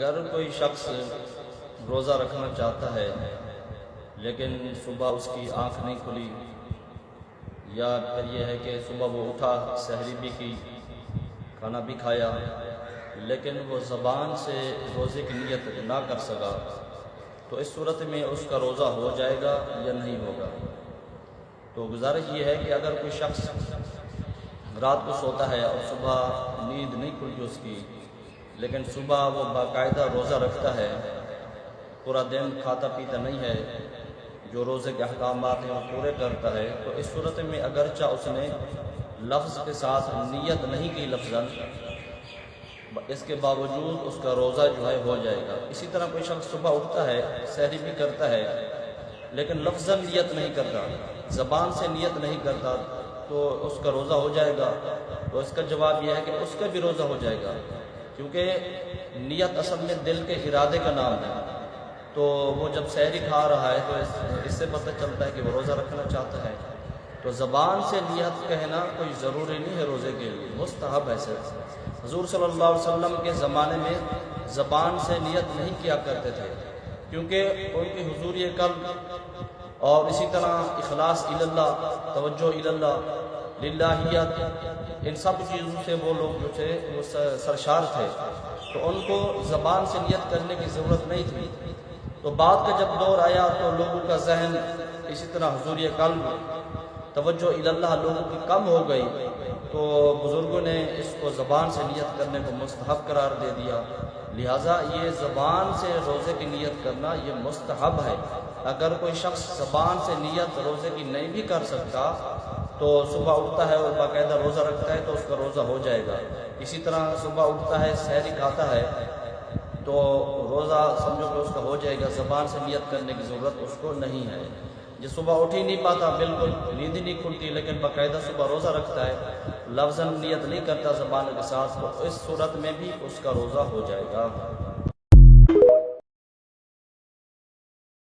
اگر کوئی شخص روزہ رکھنا چاہتا ہے لیکن صبح اس کی آنکھ نہیں کھلی، یا پھر یہ ہے کہ صبح وہ اٹھا، سحری بھی کی، کھانا بھی کھایا، لیکن وہ زبان سے روزے کی نیت نہ کر سکا، تو اس صورت میں اس کا روزہ ہو جائے گا یا نہیں ہوگا؟ تو گزارش یہ ہے کہ اگر کوئی شخص رات کو سوتا ہے اور صبح نیند نہیں کھلتی اس کی، لیکن صبح وہ باقاعدہ روزہ رکھتا ہے، پورا دن کھاتا پیتا نہیں ہے، جو روزے کے احکامات ہیں وہ پورے کرتا ہے، تو اس صورت میں اگرچہ اس نے لفظ کے ساتھ نیت نہیں کی لفظاً، اس کے باوجود اس کا روزہ جو ہے ہو جائے گا۔ اسی طرح کوئی شخص صبح اٹھتا ہے، سحری بھی کرتا ہے، لیکن لفظاً نیت نہیں کرتا، زبان سے نیت نہیں کرتا، تو اس کا روزہ ہو جائے گا؟ تو اس کا جواب یہ ہے کہ اس کا بھی روزہ ہو جائے گا، کیونکہ نیت اصل میں دل کے ارادے کا نام ہے۔ تو وہ جب سحری کھا رہا ہے تو اس سے پتہ چلتا ہے کہ وہ روزہ رکھنا چاہتا ہے، تو زبان سے نیت کہنا کوئی ضروری نہیں ہے روزے کے لیے، مستحب ہے صرف۔ حضور صلی اللہ علیہ وسلم کے زمانے میں زبان سے نیت نہیں کیا کرتے تھے، کیونکہ ان کی حضور قلب اور اسی طرح اخلاص اللہ، توجہ اللہ، للہیت، ان سب چیزوں سے وہ لوگ جو تھے وہ سرشار تھے، تو ان کو زبان سے نیت کرنے کی ضرورت نہیں تھی۔ تو بعد کا جب دور آیا تو لوگوں کا ذہن، اسی طرح حضور قلب، توجہ اللہ لوگوں کی کم ہو گئی، تو بزرگوں نے اس کو زبان سے نیت کرنے کو مستحب قرار دے دیا، لہٰذا یہ زبان سے روزے کی نیت کرنا یہ مستحب ہے۔ اگر کوئی شخص زبان سے نیت روزے کی نہیں بھی کر سکتا، تو صبح اٹھتا ہے اور باقاعدہ روزہ رکھتا ہے تو اس کا روزہ ہو جائے گا۔ اسی طرح صبح اٹھتا ہے، سحری کھاتا ہے، تو روزہ سمجھو کہ اس کا ہو جائے گا، زبان سے نیت کرنے کی ضرورت اس کو نہیں ہے۔ جو صبح اٹھ ہی نہیں پاتا، بالکل نیند ہی نہیں کھلتی، لیکن باقاعدہ صبح روزہ رکھتا ہے، لفظاً نیت نہیں کرتا زبان کے ساتھ، تو اس صورت میں بھی اس کا روزہ ہو جائے گا۔